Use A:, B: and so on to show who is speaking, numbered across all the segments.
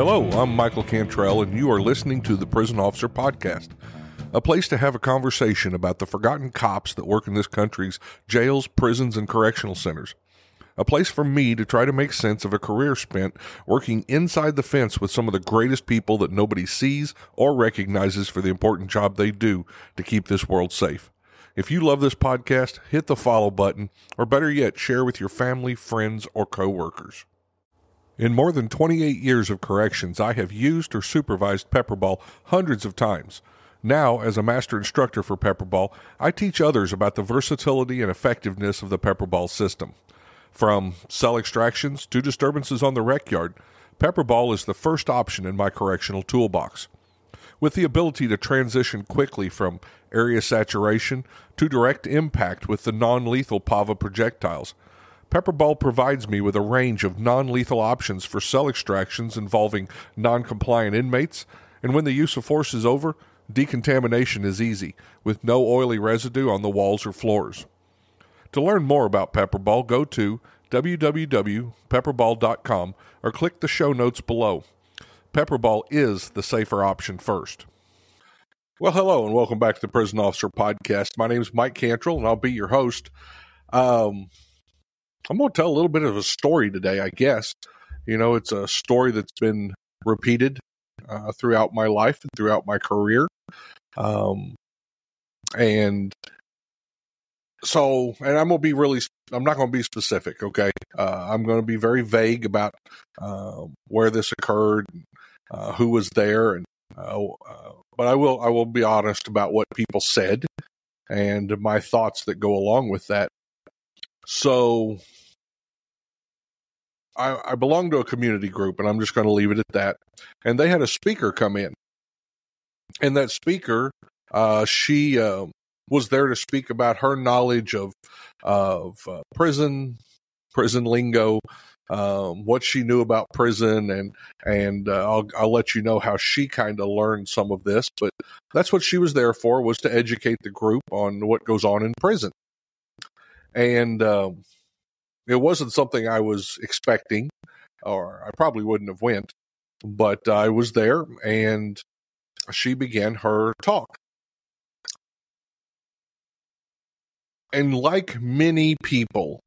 A: Hello, I'm Michael Cantrell, and you are listening to the Prison Officer Podcast, a place to have a conversation about the forgotten cops that work in this country's jails, prisons, and correctional centers. A place for me to try to make sense of a career spent working inside the fence with some of the greatest people that nobody sees or recognizes for the important job they do to keep this world safe. If you love this podcast, hit the follow button, or better yet, share with your family, friends, or coworkers. In more than 28 years of corrections, I have used or supervised PepperBall hundreds of times. Now, as a master instructor for PepperBall, I teach others about the versatility and effectiveness of the PepperBall system. From cell extractions to disturbances on the rec yard, PepperBall is the first option in my correctional toolbox. With the ability to transition quickly from area saturation to direct impact with the non-lethal PAVA projectiles, PepperBall provides me with a range of non-lethal options for cell extractions involving non-compliant inmates, and when the use of force is over, decontamination is easy, with no oily residue on the walls or floors. To learn more about PepperBall, go to www.pepperball.com or click the show notes below. PepperBall is the safer option first. Well, hello, and welcome back to the Prison Officer Podcast. My name is Mike Cantrell, and I'll be your host. I'm going to tell a little bit of a story today, I guess. You know, it's a story that's been repeated throughout my life and throughout my career. And I'm going to be I'm not going to be specific, okay? I'm going to be very vague about where this occurred, who was there, and but I will be honest about what people said and my thoughts that go along with that. So I belong to a community group, and I'm just going to leave it at that. And they had a speaker come in, and that speaker, she was there to speak about her knowledge of prison lingo, what she knew about prison, and I'll let you know how she kind of learned some of this. But that's what she was there for, was to educate the group on what goes on in prison. And it wasn't something I was expecting, or I probably wouldn't have went, but I was there, and she began her talk. And like so many people,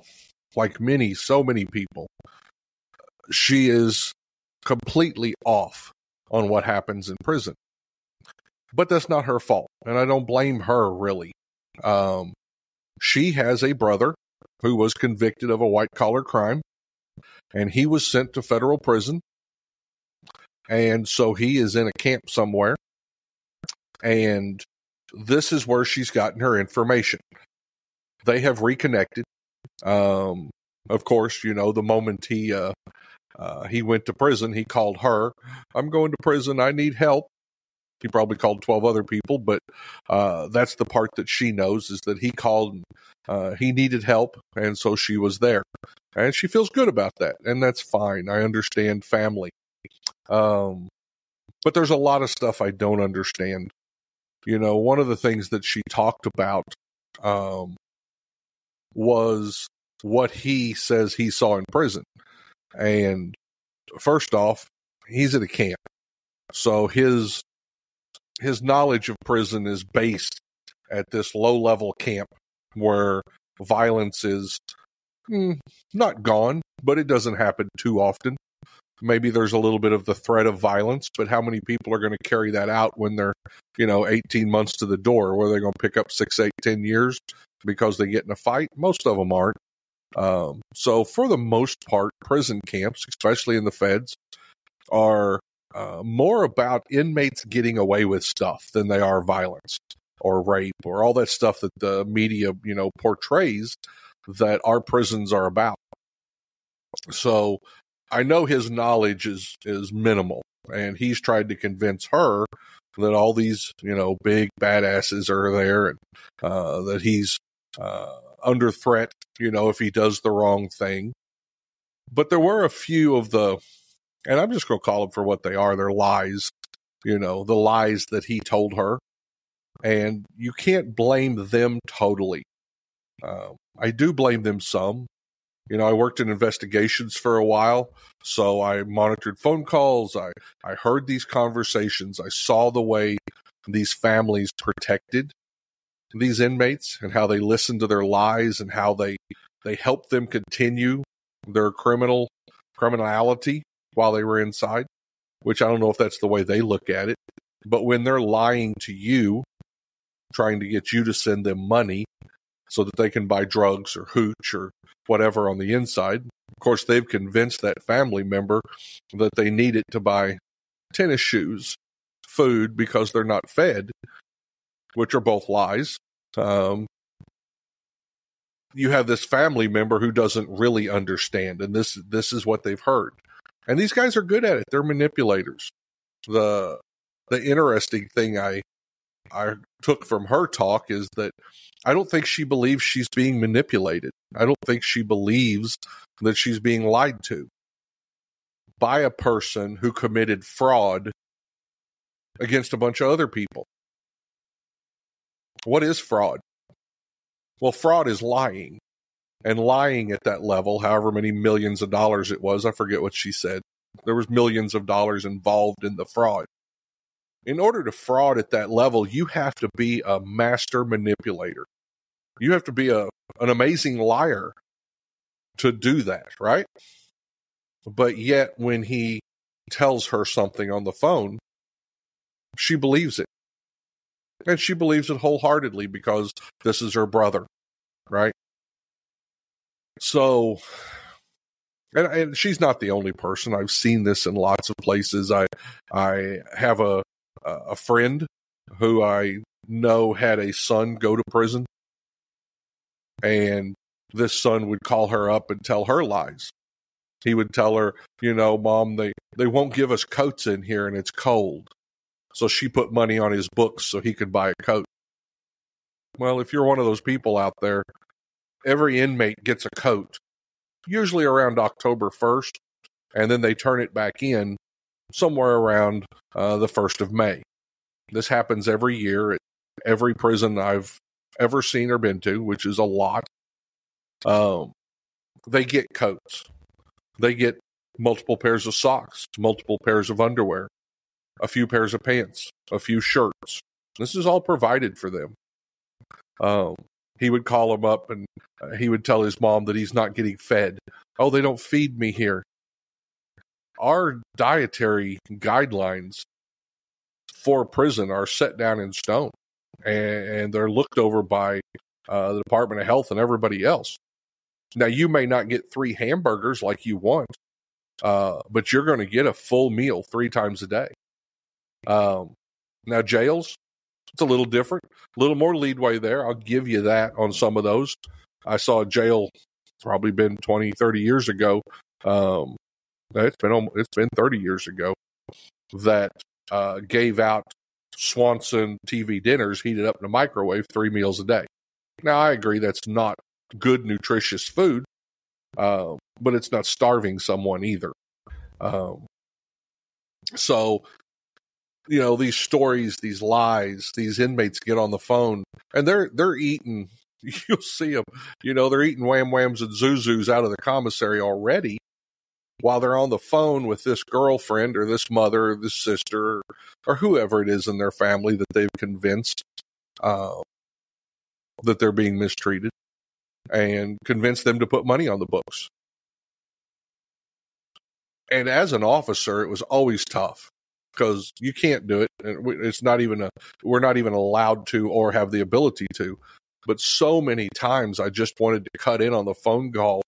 A: she is completely off on what happens in prison. But that's not her fault, and I don't blame her, really. She has a brother who was convicted of a white-collar crime, and he was sent to federal prison, and so he is in a camp somewhere, and this is where she's gotten her information. They have reconnected. Of course, you know, the moment he went to prison, he called her. I'm going to prison. I need help. He probably called 12 other people, but that's the part that she knows, is that he called and he needed help, and so she was there. And she feels good about that, and that's fine. I understand family. But there's a lot of stuff I don't understand. You know, one of the things that she talked about was what he says he saw in prison. And first off, he's at a camp. So his knowledge of prison is based at this low-level camp where violence is not gone, but it doesn't happen too often. Maybe there's a little bit of the threat of violence, but how many people are going to carry that out when they're, 18 months to the door? Where they're going to pick up 6, 8, 10 years because they get in a fight? Most of them aren't. So for the most part, prison camps, especially in the feds, are more about inmates getting away with stuff than they are violence or rape or all that stuff that the media, portrays that our prisons are about. So I know his knowledge is minimal, and he's tried to convince her that all these, big badasses are there, and that he's under threat, if he does the wrong thing. But there were a few of the, and I'm just going to call them for what they are, they're lies, the lies that he told her. And you can't blame them totally. I do blame them some. I worked in investigations for a while, so I monitored phone calls. I heard these conversations. I saw the way these families protected these inmates and how they listened to their lies and how they helped them continue their criminality while they were inside, which I don't know if that's the way they look at it. But when they're lying to you, trying to get you to send them money so that they can buy drugs or hooch or whatever on the inside, of course, they've convinced that family member that they need it to buy tennis shoes, food, because they're not fed, which are both lies. You have this family member who doesn't really understand, and this is what they've heard. And these guys are good at it. They're manipulators. The interesting thing I took from her talk is that I don't think she believes she's being manipulated. I don't think she believes that she's being lied to by a person who committed fraud against a bunch of other people. What is fraud? Well, fraud is lying. And lying at that level, however many millions of dollars it was, I forget what she said. There was millions of dollars involved in the fraud. In order to fraud at that level, you have to be a master manipulator. You have to be an amazing liar to do that, right? But yet, when he tells her something on the phone, she believes it. And she believes it wholeheartedly because this is her brother, right? So, and she's not the only person. I've seen this in lots of places. I have a friend who I know had a son go to prison, and this son would call her up and tell her lies. He would tell her, Mom, they won't give us coats in here and it's cold. So she put money on his books so he could buy a coat. Well, if you're one of those people out there, every inmate gets a coat, usually around October 1st, and then they turn it back in somewhere around the 1st of May. This happens every year at every prison I've ever seen or been to, which is a lot. They get coats. They get multiple pairs of socks, multiple pairs of underwear, a few pairs of pants, a few shirts. This is all provided for them. He would call him up and he would tell his mom that he's not getting fed. Oh, they don't feed me here. Our dietary guidelines for prison are set down in stone, and they're looked over by the Department of Health and everybody else. Now, you may not get 3 hamburgers like you want, but you're going to get a full meal 3 times a day. Now, jails, it's a little different, a little more leadway there. I'll give you that on some of those. I saw a jail, it's probably been 20, 30 years ago. It's been 30 years ago that gave out Swanson TV dinners heated up in a microwave 3 meals a day. Now, I agree that's not good, nutritious food, but it's not starving someone either. So, these stories, these lies, these inmates get on the phone and they're eating, you'll see them, they're eating wham whams and zuzus out of the commissary already while they're on the phone with this girlfriend or this mother or this sister or whoever it is in their family that they've convinced that they're being mistreated and convince them to put money on the books. And as an officer, it was always tough because you can't do it. It's not even we're not even allowed to or have the ability to. But so many times I just wanted to cut in on the phone call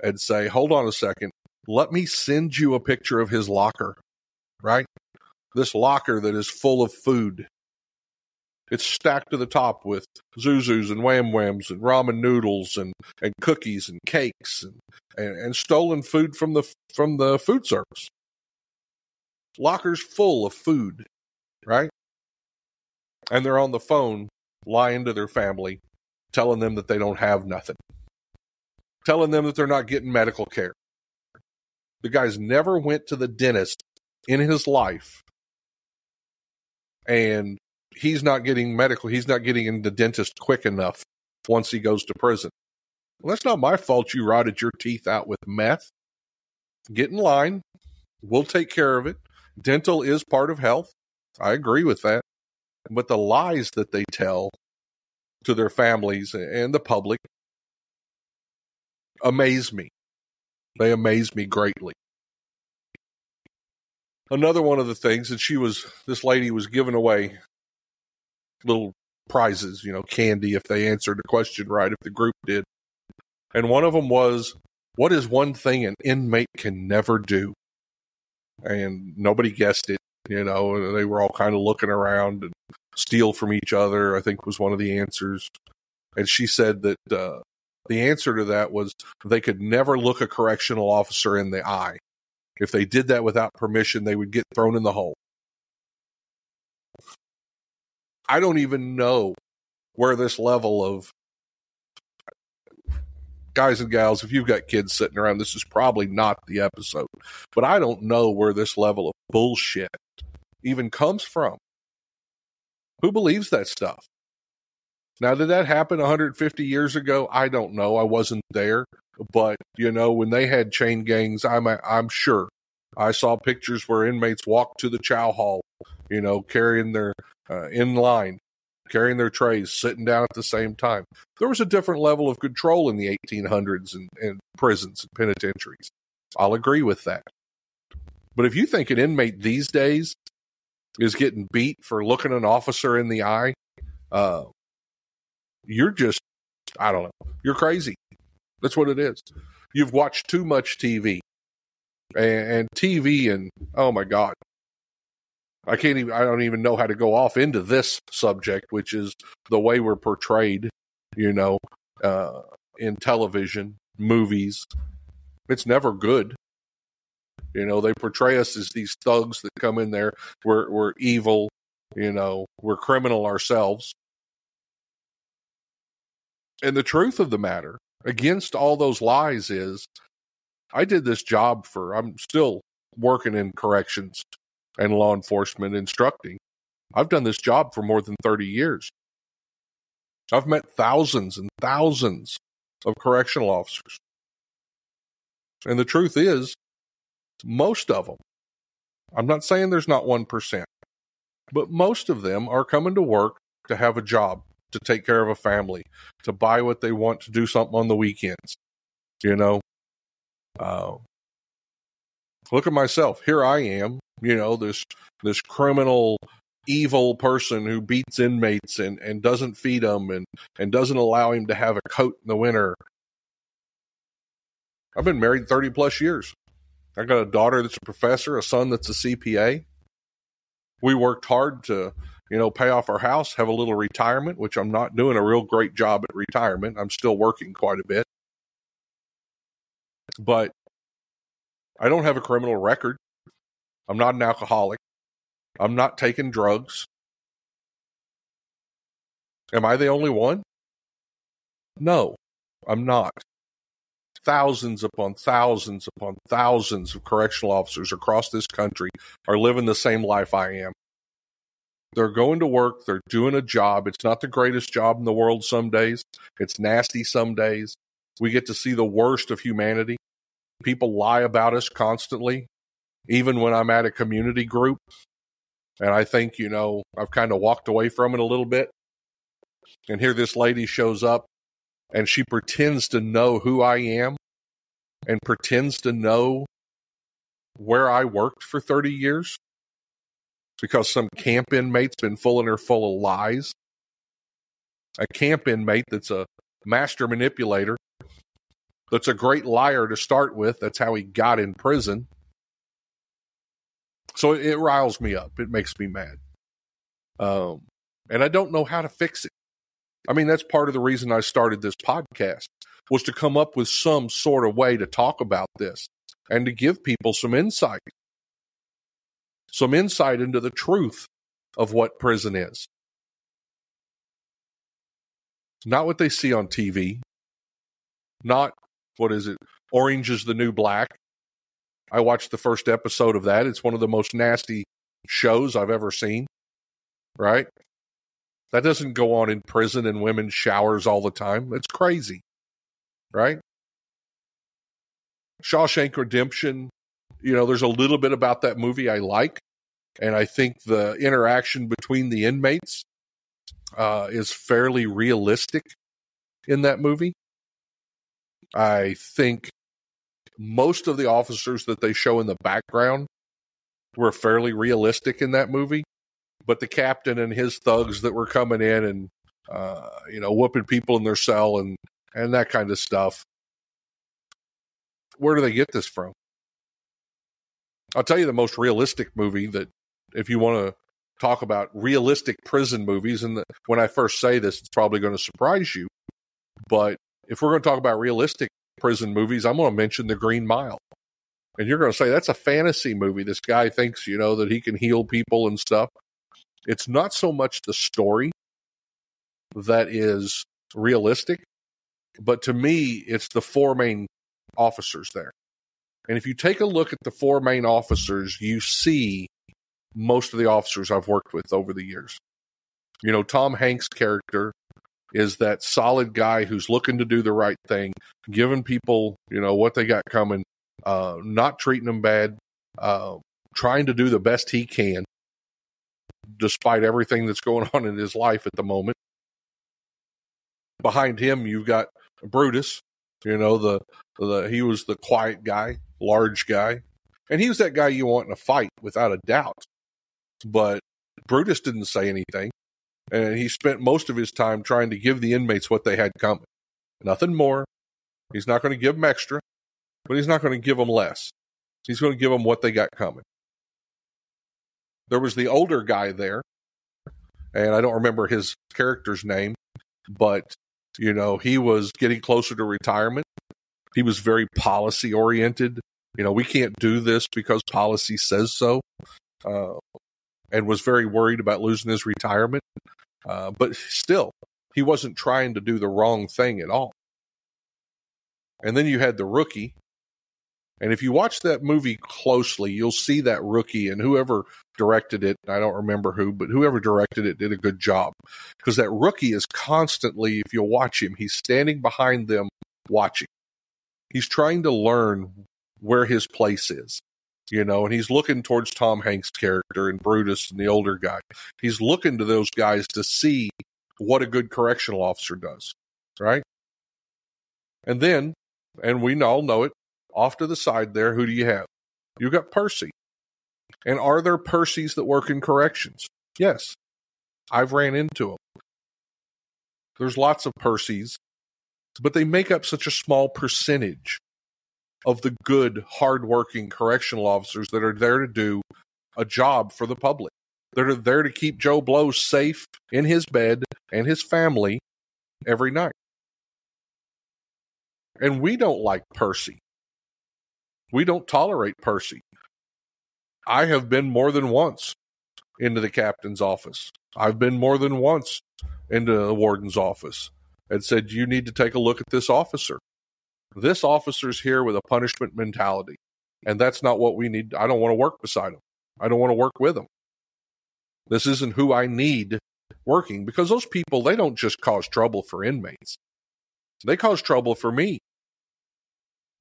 A: and say, hold on a second, let me send you a picture of his locker, right? This locker that is full of food. It's stacked to the top with zuzus and wham whams and ramen noodles and cookies and cakes and stolen food from the food service. Lockers full of food, right? And they're on the phone lying to their family, telling them that they don't have nothing, telling them that they're not getting medical care. The guy's never went to the dentist in his life, and he's not getting medical. He's not getting in the dentist quick enough once he goes to prison. Well, that's not my fault you rotted your teeth out with meth. Get in line. We'll take care of it. Dental is part of health. I agree with that. But the lies that they tell to their families and the public amaze me. They amaze me greatly. Another one of the things that this lady was giving away little prizes, candy if they answered the question right, if the group did. And one of them was, what is one thing an inmate can never do? And nobody guessed it. They were all kind of looking around and steal from each other, I think was one of the answers. And she said that the answer to that was they could never look a correctional officer in the eye. If they did that without permission, they would get thrown in the hole. I don't even know where this level of, guys and gals, if you've got kids sitting around, this is probably not the episode. But I don't know where this level of bullshit even comes from. Who believes that stuff? Now, did that happen 150 years ago? I don't know. I wasn't there. But, when they had chain gangs, I'm sure I saw pictures where inmates walked to the chow hall, carrying their, in line, carrying their trays, sitting down at the same time. There was a different level of control in the 1800s and prisons and penitentiaries. I'll agree with that. But if you think an inmate these days is getting beat for looking an officer in the eye, you're just, I don't know, you're crazy. That's what it is. You've watched too much TV. And TV and, oh my God. I don't even know how to go off into this subject, which is the way we're portrayed, in television, movies. It's never good. They portray us as these thugs that come in there. We're evil, we're criminal ourselves. And the truth of the matter, against all those lies, is I did this job I'm still working in corrections and law enforcement instructing. I've done this job for more than 30 years. I've met thousands and thousands of correctional officers. And the truth is, most of them, I'm not saying there's not 1%, but most of them are coming to work to have a job, to take care of a family, to buy what they want, to do something on the weekends. Look at myself. Here I am, this criminal, evil person who beats inmates and doesn't feed them and doesn't allow him to have a coat in the winter. I've been married 30 plus years. I got a daughter that's a professor, a son that's a CPA. We worked hard to, pay off our house, have a little retirement, which I'm not doing a real great job at retirement. I'm still working quite a bit. But I don't have a criminal record. I'm not an alcoholic. I'm not taking drugs. Am I the only one? No, I'm not. Thousands upon thousands upon thousands of correctional officers across this country are living the same life I am. They're going to work. They're doing a job. It's not the greatest job in the world some days. It's nasty some days. We get to see the worst of humanity. People lie about us constantly, even when I'm at a community group. And I think, I've kind of walked away from it a little bit. And here this lady shows up and she pretends to know who I am and pretends to know where I worked for 30 years because some camp inmate's been fooling her full of lies. A camp inmate that's a master manipulator, that's a great liar to start with. That's how he got in prison. So it riles me up. It makes me mad. And I don't know how to fix it. I mean, that's part of the reason I started this podcast, was to come up with some sort of way to talk about this and to give people some insight into the truth of what prison is. Not what they see on TV. Not, Orange is the New Black. I watched the first episode of that. It's one of the most nasty shows I've ever seen. Right? That doesn't go on in prison in women's showers all the time. It's crazy. right? Shawshank Redemption, there's a little bit about that movie I like. And I think the interaction between the inmates is fairly realistic in that movie. I think most of the officers that they show in the background were fairly realistic in that movie. But the captain and his thugs that were coming in and, whooping people in their cell and that kind of stuff, where do they get this from? I'll tell you the most realistic movie that, if you want to talk about realistic prison movies, and when I first say this, it's probably going to surprise you, but if we're going to talk about realistic prison movies, I'm going to mention The Green Mile. And you're going to say, that's a fantasy movie. This guy thinks, that he can heal people and stuff. It's not so much the story that is realistic, but to me, it's the four main officers there. And if you take a look at the four main officers, you see most of the officers I've worked with over the years. Tom Hanks' character is that solid guy who's looking to do the right thing, giving people, what they got coming, not treating them bad, trying to do the best he can, despite everything that's going on in his life at the moment. Behind him, you've got Brutus, he was the quiet guy, large guy. And he was that guy you want in a fight, without a doubt. But Brutus didn't say anything, and he spent most of his time trying to give the inmates what they had coming. Nothing more. He's not going to give them extra, but he's not going to give them less. He's going to give them what they got coming. There was the older guy there, and I don't remember his character's name, but, he was getting closer to retirement. He was very policy-oriented. We can't do this because policy says so. And was very worried about losing his retirement. But still, he wasn't trying to do the wrong thing at all. And then you had the rookie. And if you watch that movie closely, you'll see that rookie, and whoever directed it, I don't remember who, but whoever directed it did a good job. Because that rookie is constantly, if you'll watch him, he's standing behind them watching. He's trying to learn where his place is. And he's looking towards Tom Hanks' character and Brutus and the older guy. He's looking to those guys to see what a good correctional officer does, right? And then, and we all know it, off to the side there, who do you have? You got Percy. And are there Percys that work in corrections? Yes. I've ran into them. There's lots of Percys, but they make up such a small percentage of the good, hardworking correctional officers that are there to do a job for the public. They're there to keep Joe Blow safe in his bed and his family every night. And we don't like Percy. We don't tolerate Percy. I have been more than once into the captain's office. I've been more than once into the warden's office and said, you need to take a look at this officer. This officer's here with a punishment mentality, and that's not what we need. I don't want to work beside him. I don't want to work with him. This isn't who I need working, because those people, they don't just cause trouble for inmates. They cause trouble for me.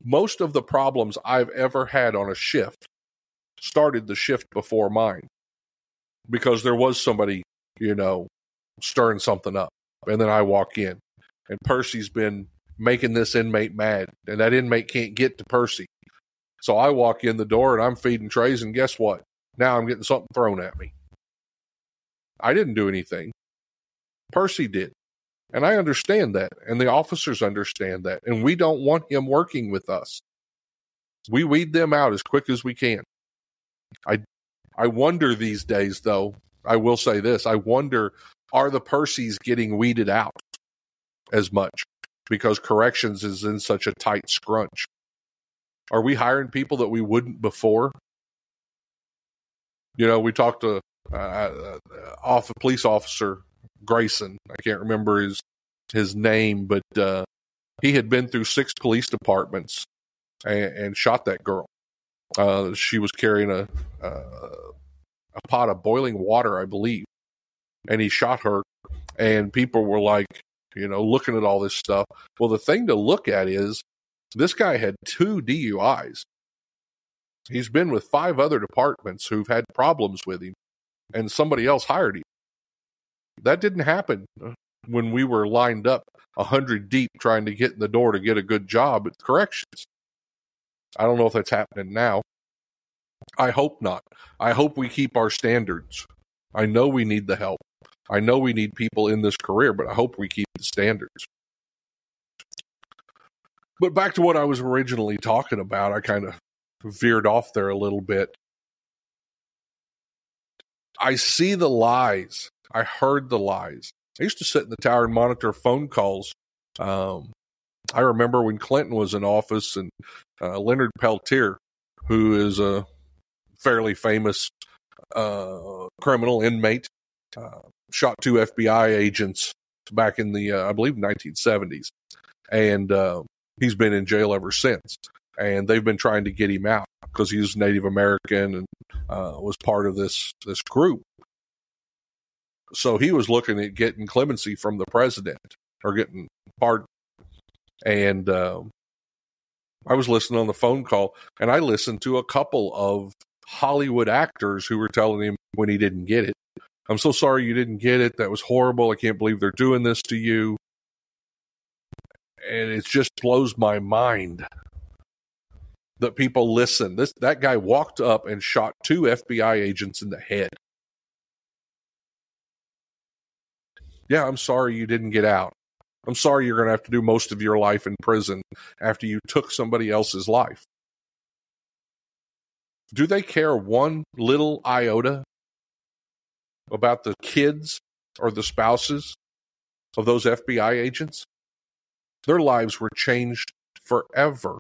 A: Most of the problems I've ever had on a shift started the shift before mine, because there was somebody, stirring something up, and then I walk in, and Percy's been making this inmate mad, and that inmate can't get to Percy. So I walk in the door and I'm feeding trays, and guess what? Now I'm getting something thrown at me. I didn't do anything. Percy did. And I understand that, and the officers understand that, and we don't want him working with us. We weed them out as quick as we can. I wonder these days, though, I will say this, I wonder, are the Percys getting weeded out as much? Because corrections is in such a tight scrunch. Are we hiring people that we wouldn't before? We talked to police officer Grayson. I can't remember his name, but he had been through 6 police departments and shot that girl. She was carrying a pot of boiling water, I believe, and he shot her. And people were like, looking at all this stuff. Well, the thing to look at is this guy had 2 DUIs. He's been with 5 other departments who've had problems with him, and somebody else hired him. That didn't happen when we were lined up 100 deep trying to get in the door to get a good job at corrections. I don't know if that's happening now. I hope not. I hope we keep our standards. I know we need the help. I know we need people in this career, but I hope we keep the standards. But back to what I was originally talking about, I kind of veered off there a little bit. I see the lies. I heard the lies. I used to sit in the tower and monitor phone calls. I remember when Clinton was in office, and Leonard Peltier, who is a fairly famous criminal inmate, shot 2 FBI agents back in the, I believe, 1970s. And he's been in jail ever since. And they've been trying to get him out because he's Native American and was part of this group. So he was looking at getting clemency from the president, or getting pardon. And I was listening on the phone call, and I listened to a couple of Hollywood actors who were telling him when he didn't get it, "I'm so sorry you didn't get it. That was horrible. I can't believe they're doing this to you." And it just blows my mind that people listen. That guy walked up and shot 2 FBI agents in the head. Yeah, I'm sorry you didn't get out. I'm sorry you're going to have to do most of your life in prison after you took somebody else's life. Do they care one little iota about the kids or the spouses of those FBI agents? Their lives were changed forever.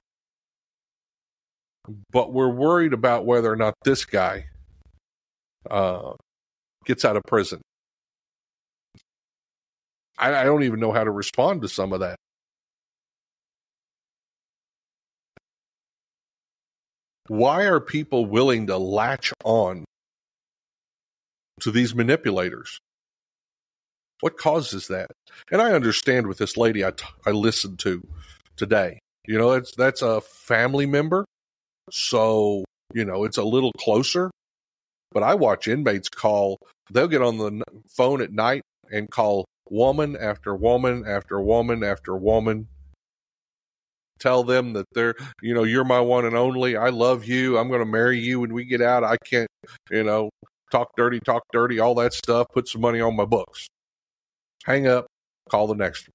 A: But we're worried about whether or not this guy gets out of prison. I don't even know how to respond to some of that. Why are people willing to latch on to these manipulators? What causes that? And I understand with this lady I listened to today. That's a family member. So, it's a little closer. But I watch inmates they'll get on the phone at night and call woman after woman after woman after woman. Tell them that you're my one and only. I love you. I'm going to marry you when we get out. I can't, talk dirty, all that stuff. Put some money on my books. Hang up, call the next one.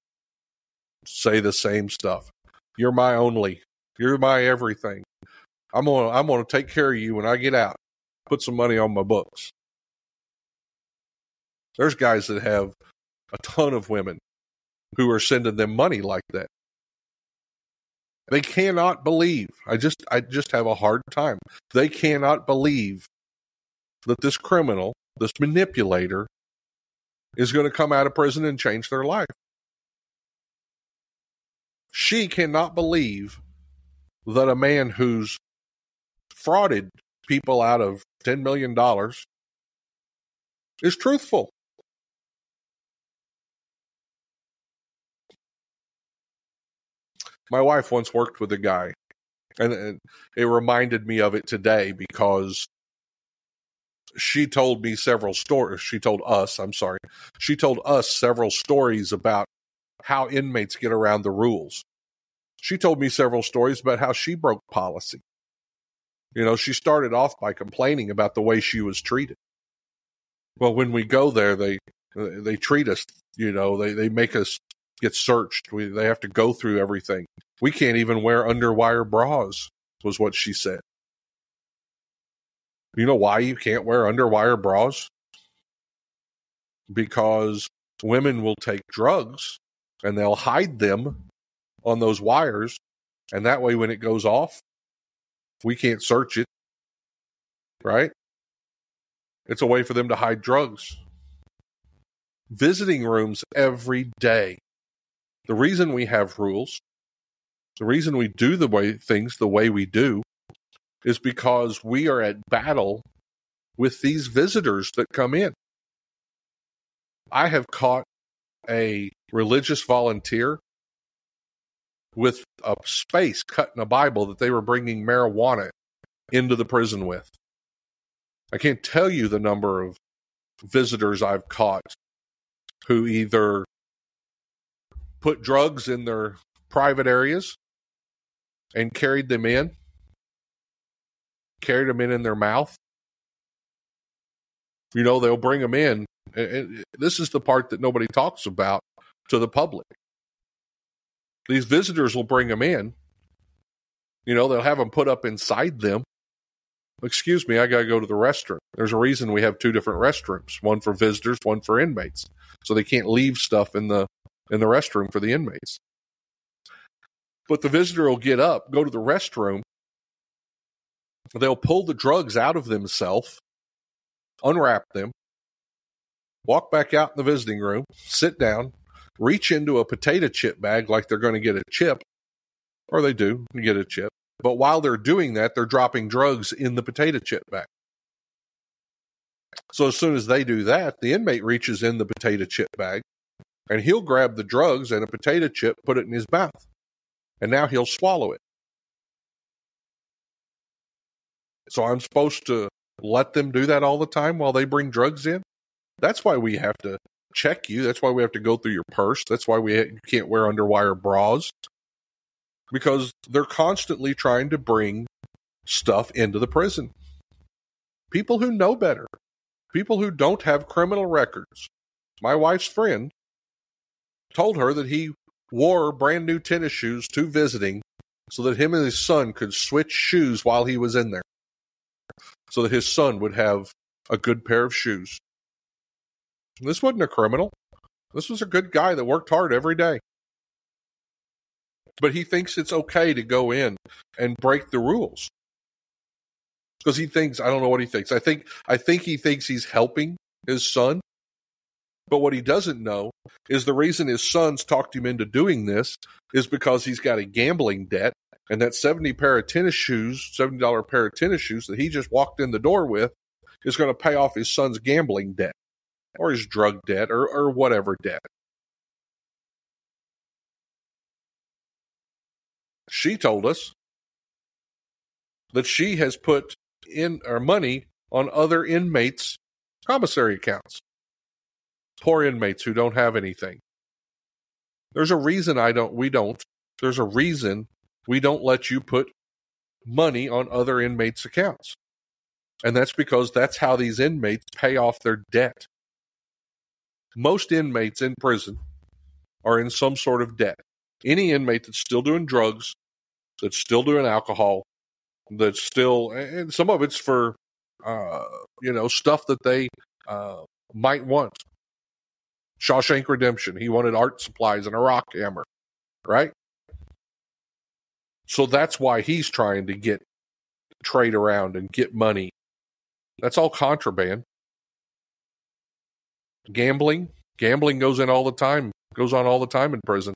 A: Say the same stuff. You're my only. You're my everything. I'm gonna take care of you when I get out. Put some money on my books. There's guys that have a ton of women who are sending them money like that. They cannot believe. I just have a hard time. They cannot believe that this criminal, this manipulator, is going to come out of prison and change their life. She cannot believe that a man who's frauded people out of $10 million is truthful. My wife once worked with a guy, and it reminded me of it today because she told me several stories. She told us several stories about how inmates get around the rules. She told me several stories about how she broke policy. She started off by complaining about the way she was treated. Well, when we go there, they treat us, they make us get searched. They have to go through everything. We can't even wear underwire bras, was what she said. You know why you can't wear underwire bras? Because women will take drugs and they'll hide them on those wires, and that way when it goes off, we can't search it, right? It's a way for them to hide drugs. Visiting rooms every day. The reason we have rules, the reason we do things the way we do, is because we are at battle with these visitors that come in. I have caught a religious volunteer with a space cut in a Bible that they were bringing marijuana into the prison with. I can't tell you the number of visitors I've caught who either put drugs in their private areas and carried them in their mouth. You know, they'll bring them in. And this is the part that nobody talks about to the public. These visitors will bring them in. You know, they'll have them put up inside them. Excuse me, I got to go to the restroom. There's a reason we have two different restrooms, one for visitors, one for inmates. So they can't leave stuff in the restroom for the inmates. But the visitor will get up, go to the restroom. They'll pull the drugs out of themselves, unwrap them, walk back out in the visiting room, sit down, reach into a potato chip bag like they're going to get a chip, or they do get a chip. But while they're doing that, they're dropping drugs in the potato chip bag. So as soon as they do that, the inmate reaches in the potato chip bag, and he'll grab the drugs and a potato chip, put it in his mouth. And now he'll swallow it. So I'm supposed to let them do that all the time while they bring drugs in? That's why we have to check you. That's why we have to go through your purse. That's why you can't wear underwire bras. Because they're constantly trying to bring stuff into the prison. People who know better. People who don't have criminal records. My wife's friend told her that he wore brand new tennis shoes to visiting so that him and his son could switch shoes while he was in there. So that his son would have a good pair of shoes. This wasn't a criminal. This was a good guy that worked hard every day. But he thinks it's okay to go in and break the rules. Because he thinks, I don't know what he thinks. I think he thinks he's helping his son. But what he doesn't know is the reason his son's talked him into doing this is because he's got a gambling debt. And that $70 pair of tennis shoes that he just walked in the door with is going to pay off his son's gambling debt or his drug debt or whatever debt. She told us that she has put in our money on other inmates' commissary accounts. Poor inmates who don't have anything. There's a reason There's a reason we don't let you put money on other inmates' accounts. And that's because that's how these inmates pay off their debt. Most inmates in prison are in some sort of debt. Any inmate that's still doing drugs, that's still doing alcohol, that's still, and some of it's for, stuff that they might want. Shawshank Redemption, he wanted art supplies and a rock hammer, right? So that's why he's trying to trade around and get money. That's all contraband. Gambling goes on all the time in prison.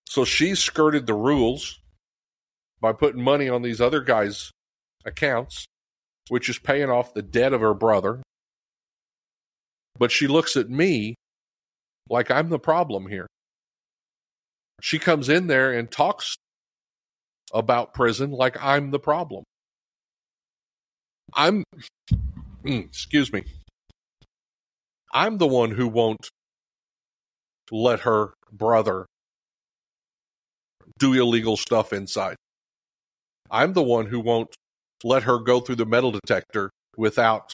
A: So she skirted the rules by putting money on these other guys' accounts, which is paying off the debt of her brother. But she looks at me like I'm the problem here. She comes in there and talks about prison like I'm the problem. Excuse me. I'm the one who won't let her brother do illegal stuff inside. I'm the one who won't let her go through the metal detector without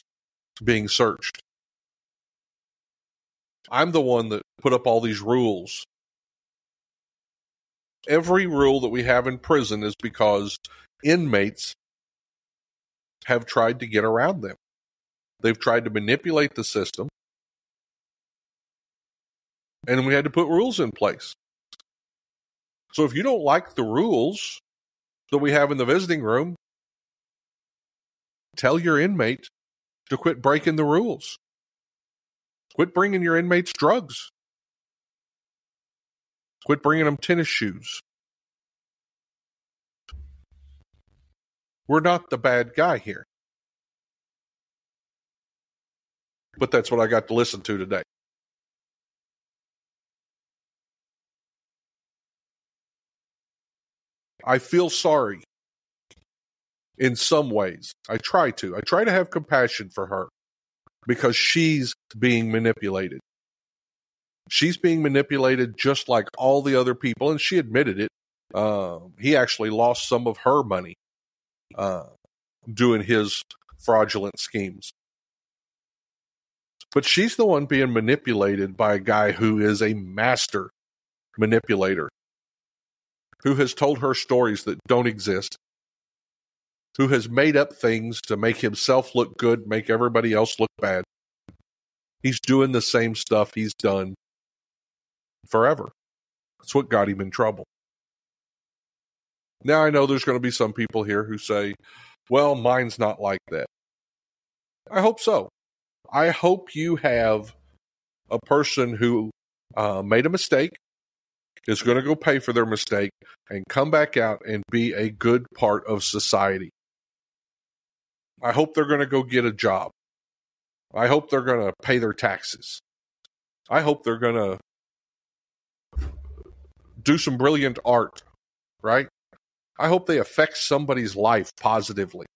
A: being searched. I'm the one that put up all these rules. Every rule that we have in prison is because inmates have tried to get around them. They've tried to manipulate the system. And we had to put rules in place. So if you don't like the rules that we have in the visiting room, tell your inmate to quit breaking the rules. Quit bringing your inmates drugs. Quit bringing them tennis shoes. We're not the bad guy here. but that's what I got to listen to today. I feel sorry in some ways. I try to have compassion for her because she's being manipulated. She's being manipulated just like all the other people, and she admitted it. He actually lost some of her money doing his fraudulent schemes. But she's the one being manipulated by a guy who is a master manipulator, who has told her stories that don't exist, who has made up things to make himself look good, make everybody else look bad. He's doing the same stuff he's done forever. That's what got him in trouble. Now, I know there's going to be some people here who say, well, mine's not like that. I hope so. I hope you have a person who made a mistake, is going to go pay for their mistake, and come back out and be a good part of society. I hope they're going to go get a job. I hope they're going to pay their taxes. I hope they're going to do some brilliant art, right? I hope they affect somebody's life positively.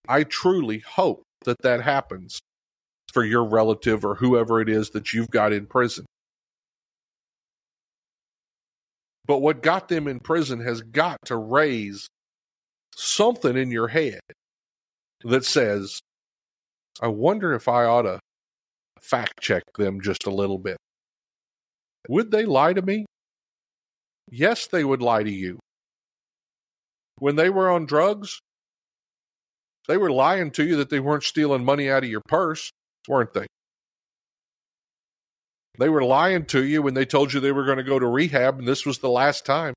A: I truly hope that that happens for your relative or whoever it is that you've got in prison. But what got them in prison has got to raise something in your head that says, I wonder if I ought to fact check them just a little bit. Would they lie to me? Yes, they would lie to you. When they were on drugs, they were lying to you that they weren't stealing money out of your purse, weren't they? They were lying to you when they told you they were going to go to rehab and this was the last time.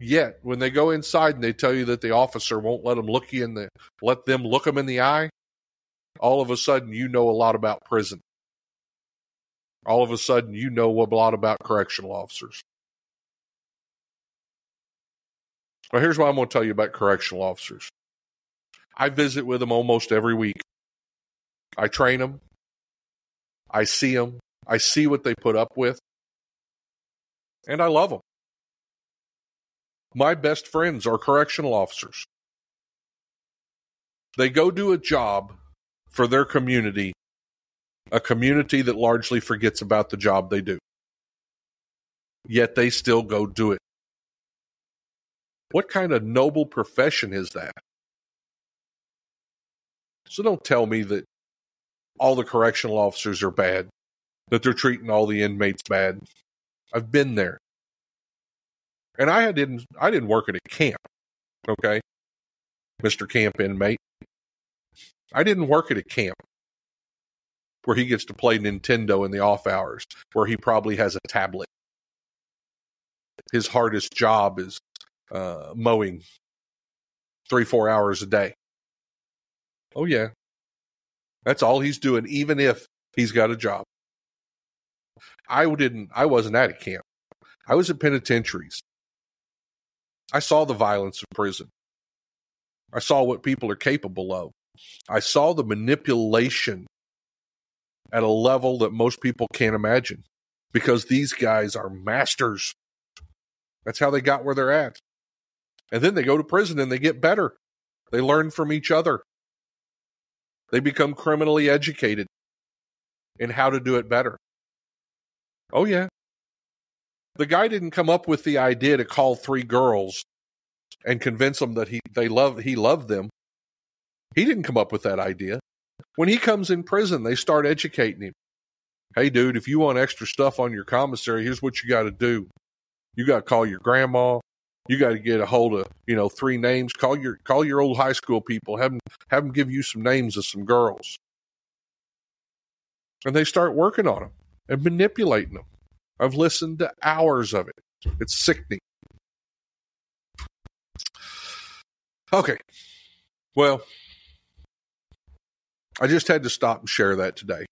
A: Yet, when they go inside and they tell you that the officer won't let them look them in the eye, all of a sudden you know a lot about prison. All of a sudden you know a lot about correctional officers. Well, here's what I'm going to tell you about correctional officers. I visit with them almost every week. I train them. I see them. I see what they put up with. And I love them. My best friends are correctional officers. They go do a job for their community, a community that largely forgets about the job they do. Yet they still go do it. What kind of noble profession is that? So don't tell me that all the correctional officers are bad, that they're treating all the inmates bad. I've been there. And I didn't work at a camp, okay? Mr. Camp Inmate. I didn't work at a camp where he gets to play Nintendo in the off hours, where he probably has a tablet. His hardest job is mowing 3-4 hours a day. Oh, yeah. That's all he's doing, even if he's got a job. I wasn't at a camp. I was at penitentiaries. I saw the violence of prison. I saw what people are capable of. I saw the manipulation at a level that most people can't imagine, because these guys are masters. That's how they got where they're at. And then they go to prison and they get better. They learn from each other. They become criminally educated in how to do it better. Oh, yeah. The guy didn't come up with the idea to call 3 girls and convince them that he loved them. He didn't come up with that idea. When he comes in prison, they start educating him. Hey, dude, if you want extra stuff on your commissary, here's what you got to do. You got to call your grandma. You got to get a hold of, 3 names. Call your old high school people. Have them give you some names of some girls. And they start working on them and manipulating them. I've listened to hours of it. It's sickening. Okay. Well, I just had to stop and share that today.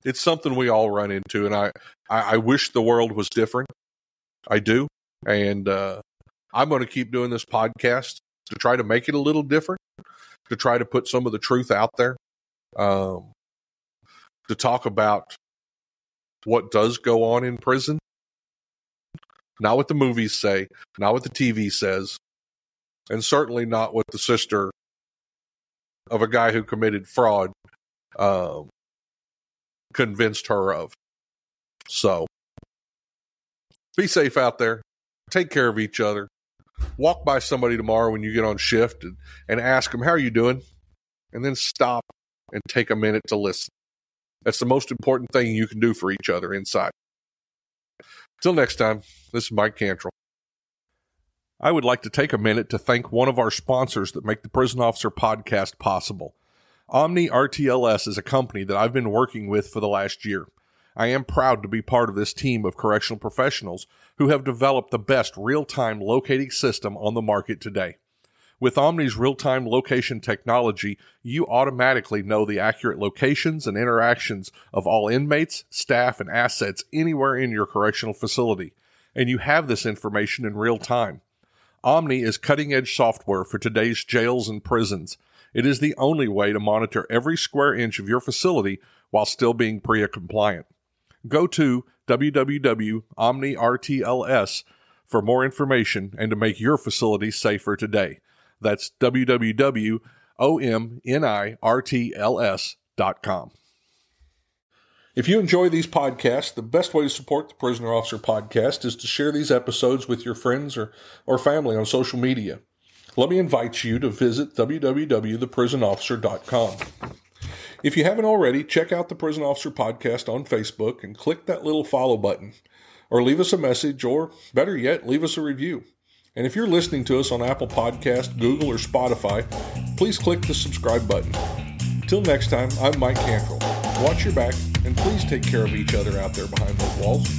A: It's something we all run into, and I wish the world was different. I do. And I'm going to keep doing this podcast. to try to make it a little different, to try to put some of the truth out there, to talk about what does go on in prison. Not what the movies say, not what the TV says, and certainly not what the sister of a guy who committed fraud convinced her of. So, be safe out there. Take care of each other. Walk by somebody tomorrow when you get on shift and ask them, how are you doing? And then stop and take a minute to listen. That's the most important thing you can do for each other inside. Till next time, this is Mike Cantrell. I would like to take a minute to thank one of our sponsors that make the Prison Officer Podcast possible. Omni RTLS is a company that I've been working with for the last year. I am proud to be part of this team of correctional professionals who have developed the best real-time locating system on the market today. With Omni's real-time location technology, you automatically know the accurate locations and interactions of all inmates, staff, and assets anywhere in your correctional facility, and you have this information in real time. Omni is cutting-edge software for today's jails and prisons. It is the only way to monitor every square inch of your facility while still being PREA compliant. Go to www.omnirtls for more information and to make your facility safer today. That's www.omnirtls.com. If you enjoy these podcasts, the best way to support the Prisoner Officer Podcast is to share these episodes with your friends or family on social media. Let me invite you to visit www.theprisonofficer.com. If you haven't already, check out the Prison Officer Podcast on Facebook and click that little follow button. Or leave us a message, or better yet, leave us a review. And if you're listening to us on Apple Podcast, Google, or Spotify, please click the subscribe button. Till next time, I'm Mike Cantrell. Watch your back, and please take care of each other out there behind those walls.